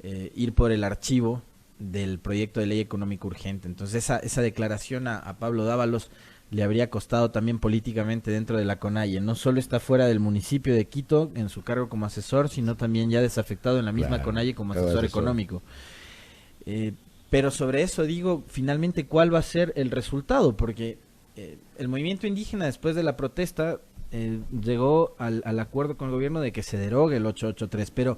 ir por el archivo del proyecto de ley económico urgente. Entonces esa declaración a Pablo Dávalos le habría costado también políticamente dentro de la CONAIE. No solo está fuera del municipio de Quito en su cargo como asesor, sino también ya desafectado en la misma CONAIE como asesor económico. Pero sobre eso digo, finalmente, ¿cuál va a ser el resultado? Porque el movimiento indígena, después de la protesta, llegó al acuerdo con el gobierno de que se derogue el 883, pero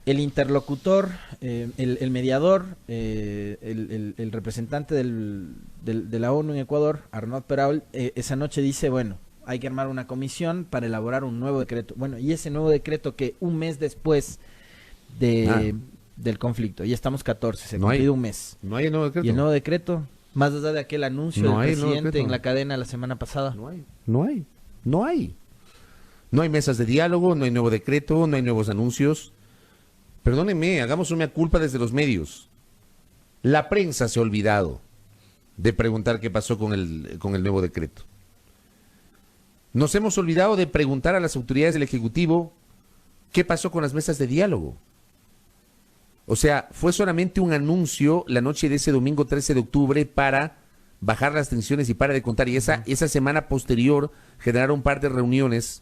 el interlocutor, el mediador, el representante de la ONU en Ecuador, Arnaud Perault, esa noche dice, bueno, hay que armar una comisión para elaborar un nuevo decreto. Bueno, y ese nuevo decreto que un mes después del conflicto, ya estamos 14, se cumplió un mes. No hay el nuevo decreto. Y el nuevo decreto, más allá de aquel anuncio del presidente en la cadena la semana pasada. No hay. No hay mesas de diálogo, no hay nuevo decreto, no hay nuevos anuncios. Perdónenme, hagamos una culpa desde los medios. La prensa se ha olvidado de preguntar qué pasó con el nuevo decreto. Nos hemos olvidado de preguntar a las autoridades del Ejecutivo qué pasó con las mesas de diálogo. O sea, fue solamente un anuncio la noche de ese domingo 13 de octubre para bajar las tensiones y para de contar. Y esa semana posterior generaron un par de reuniones.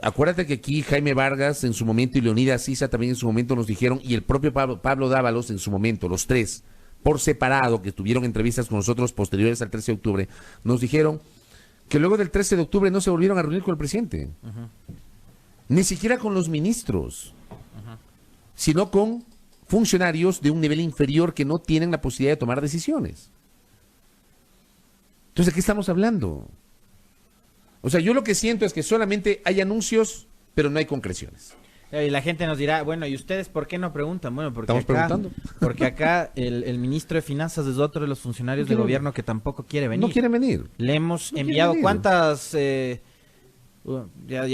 Acuérdate que aquí Jaime Vargas en su momento y Leonidas Sisa también en su momento nos dijeron, y el propio Pablo Dávalos en su momento, los tres, por separado, que tuvieron entrevistas con nosotros posteriores al 13 de octubre, nos dijeron que luego del 13 de octubre no se volvieron a reunir con el presidente. Ni siquiera con los ministros, sino con funcionarios de un nivel inferior que no tienen la posibilidad de tomar decisiones. Entonces, ¿de qué estamos hablando? O sea, yo lo que siento es que solamente hay anuncios, pero no hay concreciones. Y la gente nos dirá, bueno, ¿y ustedes por qué no preguntan? Bueno, porque estamos preguntando. Porque acá el ministro de Finanzas es otro de los funcionarios del gobierno que tampoco quiere venir. No quieren venir. Le hemos enviado cuántas... ya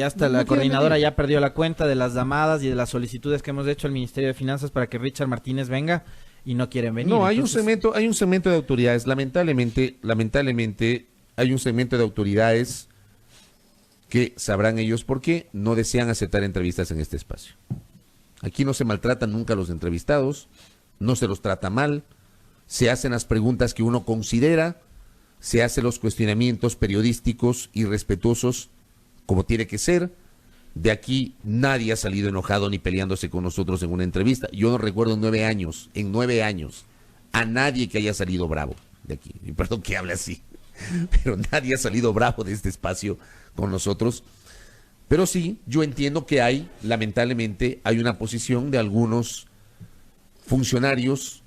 hasta la coordinadora ya perdió la cuenta de las llamadas y de las solicitudes que hemos hecho al Ministerio de Finanzas para que Richard Martínez venga y no quieren venir. No, hay un segmento de autoridades, lamentablemente hay un segmento de autoridades que sabrán ellos por qué no desean aceptar entrevistas en este espacio. Aquí no se maltratan nunca a los entrevistados, no se los trata mal, se hacen las preguntas que uno considera, se hacen los cuestionamientos periodísticos y respetuosos como tiene que ser. De aquí nadie ha salido enojado ni peleándose con nosotros en una entrevista. Yo no recuerdo en 9 años, a nadie que haya salido bravo de aquí. Y perdón que hable así, pero nadie ha salido bravo de este espacio con nosotros. Pero sí, yo entiendo que lamentablemente, hay una posición de algunos funcionarios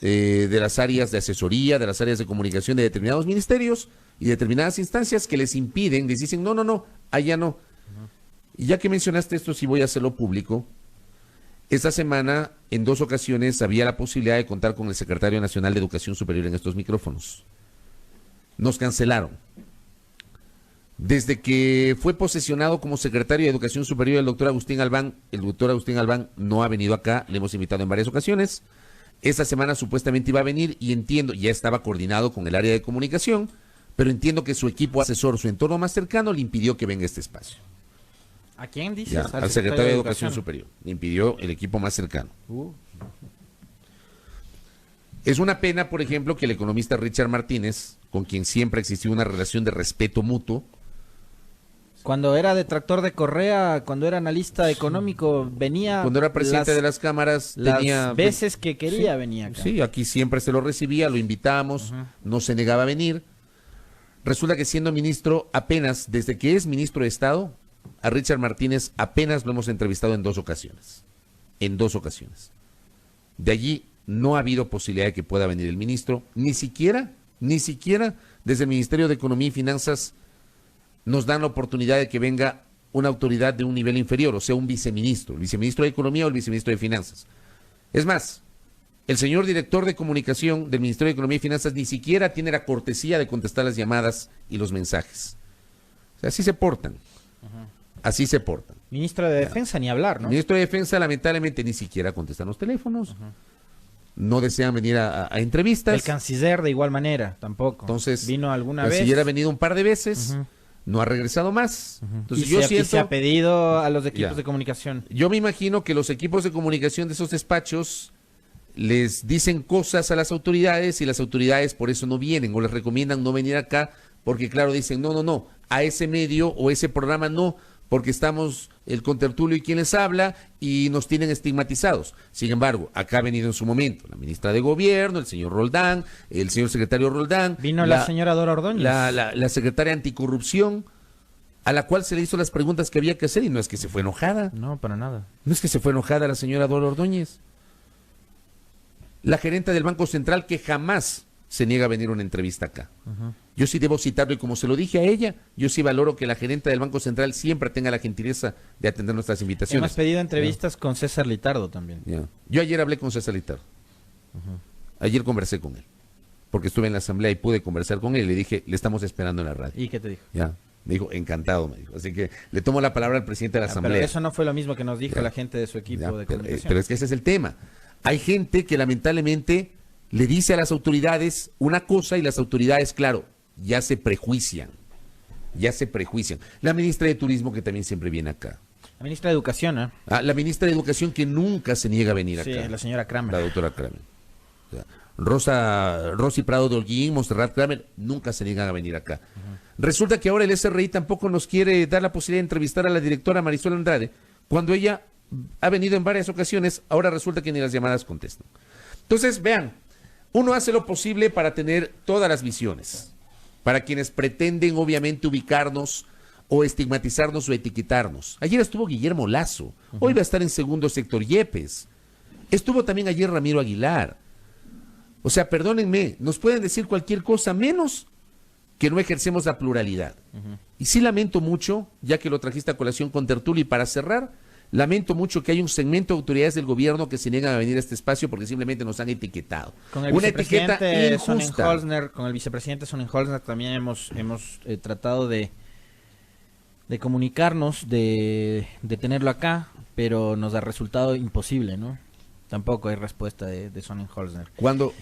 de las áreas de asesoría, de las áreas de comunicación de determinados ministerios y determinadas instancias que les impiden, les dicen, no, allá no. Y ya que mencionaste esto, sí voy a hacerlo público. Esta semana, en 2 ocasiones, había la posibilidad de contar con el secretario nacional de Educación Superior en estos micrófonos. Nos cancelaron. Desde que fue posesionado como secretario de Educación Superior el doctor Agustín Albán no ha venido acá, le hemos invitado en varias ocasiones. Esta semana supuestamente iba a venir y entiendo, ya estaba coordinado con el área de comunicación, pero entiendo que su equipo asesor, su entorno más cercano, le impidió que venga a este espacio. ¿A quién dices? Ya, al secretario de Educación Superior. Le impidió el equipo más cercano. Es una pena, por ejemplo, que el economista Richard Martínez, con quien siempre existió una relación de respeto mutuo, cuando era detractor de Correa, cuando era analista económico, venía... Cuando era presidente de las cámaras, las veces que quería venía acá. Sí, aquí siempre se lo recibía, lo invitábamos, no se negaba a venir. Resulta que siendo ministro, apenas, desde que es ministro de Estado, a Richard Martínez apenas lo hemos entrevistado en 2 ocasiones. En 2 ocasiones. De allí no ha habido posibilidad de que pueda venir el ministro, ni siquiera desde el Ministerio de Economía y Finanzas nos dan la oportunidad de que venga una autoridad de un nivel inferior, o sea, un viceministro, el viceministro de Economía o el viceministro de Finanzas. Es más, el señor director de comunicación del Ministerio de Economía y Finanzas ni siquiera tiene la cortesía de contestar las llamadas y los mensajes. O sea, así se portan. Así se portan. Ministro de Defensa, ni hablar, ¿no? Ministro de Defensa, lamentablemente, ni siquiera contestan los teléfonos. No desean venir a entrevistas. El canciller, de igual manera, tampoco. Entonces, vino alguna el vez. canciller ha venido un par de veces. No ha regresado más. Entonces, y se ha pedido a los equipos de comunicación. Yo me imagino que los equipos de comunicación de esos despachos les dicen cosas a las autoridades y las autoridades por eso no vienen o les recomiendan no venir acá porque, claro, dicen no, a ese medio o ese programa no, porque estamos el contertulio y quien les habla y nos tienen estigmatizados. Sin embargo, acá ha venido en su momento la ministra de Gobierno, el señor Roldán, el señor secretario Roldán. Vino la señora Dora Ordóñez. La secretaria anticorrupción, a la cual se le hizo las preguntas que había que hacer y no es que se fue enojada. No, para nada. No es que se fue enojada la señora Dora Ordóñez. La gerente del Banco Central que jamás se niega a venir a una entrevista acá. Yo sí debo citarlo y como se lo dije a ella, yo sí valoro que la gerente del Banco Central siempre tenga la gentileza de atender nuestras invitaciones. Hemos pedido entrevistas con César Litardo también. Yo ayer hablé con César Litardo. Ayer conversé con él, porque estuve en la asamblea y pude conversar con él y le dije, le estamos esperando en la radio. ¿Y qué te dijo? Me dijo, encantado, me dijo. Así que le tomo la palabra al presidente de la asamblea. Pero eso no fue lo mismo que nos dijo la gente de su equipo de comunicación. Pero es que ese es el tema. Hay gente que lamentablemente le dice a las autoridades una cosa y las autoridades, claro, ya se prejuician. La ministra de Turismo que también siempre viene acá. La ministra de Educación, ¿eh? La ministra de Educación que nunca se niega a venir acá. Sí, la señora Kramer. La doctora Kramer. O sea, Rosy Prado de Holguín, Montserrat Kramer, nunca se niegan a venir acá. Resulta que ahora el SRI tampoco nos quiere dar la posibilidad de entrevistar a la directora Marisol Andrade, cuando ella ha venido en varias ocasiones, ahora resulta que ni las llamadas contestan. Entonces, vean, uno hace lo posible para tener todas las visiones, para quienes pretenden obviamente ubicarnos o estigmatizarnos o etiquetarnos. Ayer estuvo Guillermo Lazo, hoy va a estar en Segundo Sector Yepes. Estuvo también ayer Ramiro Aguilar. O sea, perdónenme, nos pueden decir cualquier cosa menos que no ejercemos la pluralidad. Y sí lamento mucho, ya que lo trajiste a colación con tertulia, y para cerrar, lamento mucho que hay un segmento de autoridades del gobierno que se niegan a venir a este espacio porque simplemente nos han etiquetado. Con el Una etiqueta injusta. Con el vicepresidente Sonnenholzner también hemos tratado de comunicarnos, de tenerlo acá, pero nos da resultado imposible, ¿no? Tampoco hay respuesta de Sonnenholzner. Cuando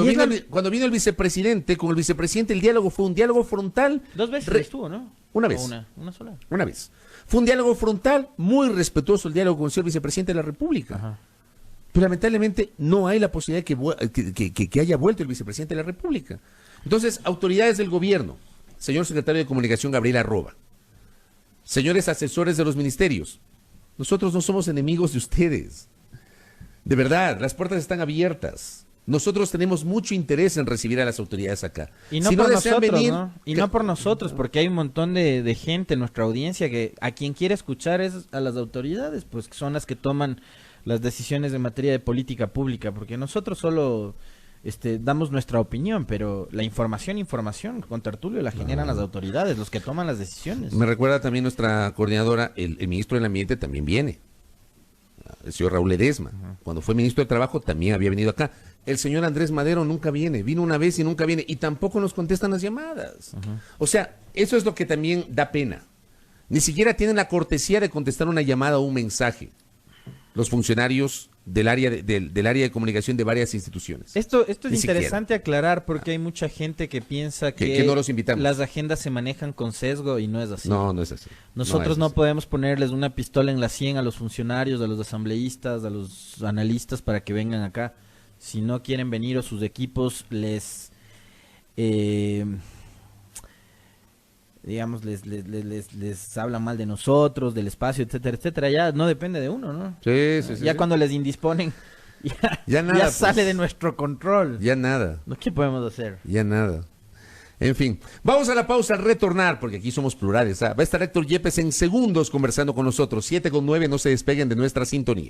vino el vicepresidente, con el vicepresidente el diálogo fue un diálogo frontal. 2 veces estuvo, ¿no? Una vez. Una sola. Una vez. Fue un diálogo frontal, muy respetuoso el diálogo con el señor vicepresidente de la República. Pero lamentablemente no hay la posibilidad que haya vuelto el vicepresidente de la República. Entonces, autoridades del gobierno, señor secretario de Comunicación Gabriel Arroba, señores asesores de los ministerios, nosotros no somos enemigos de ustedes. De verdad, las puertas están abiertas. Nosotros tenemos mucho interés en recibir a las autoridades acá. Y no si por desean nosotros, venir, ¿no? Y no por nosotros, porque hay un montón de gente en nuestra audiencia que a quien quiere escuchar es a las autoridades, pues que son las que toman las decisiones en materia de política pública, porque nosotros solo damos nuestra opinión, pero la información con tertulio la generan las autoridades, los que toman las decisiones. Me recuerda también nuestra coordinadora, el ministro del Ambiente también viene. El señor Raúl Ledesma, cuando fue ministro de Trabajo, también había venido acá. El señor Andrés Madero nunca viene, vino una vez y nunca viene, y tampoco nos contestan las llamadas. O sea, eso es lo que también da pena. Ni siquiera tienen la cortesía de contestar una llamada o un mensaje los funcionarios del área del área de comunicación de varias instituciones. Esto es Ni interesante aclarar porque hay mucha gente que piensa que no los invitamos. Las agendas se manejan con sesgo y no es así. No es así. Nosotros no es así. podemos ponerles una pistola en la 100 a los funcionarios, a los asambleístas, a los analistas para que vengan acá. Si no quieren venir o sus equipos les digamos, les habla mal de nosotros, del espacio, etcétera, etcétera, ya no depende de uno, ¿no? Sí. Ya cuando les indisponen, ya nada, ya sale pues, de nuestro control. Ya nada. ¿Qué podemos hacer? Ya nada. En fin, vamos a la pausa al retornar, porque aquí somos plurales. Va a estar Héctor Yepes en segundos conversando con nosotros. 7:09, no se despeguen de nuestra sintonía.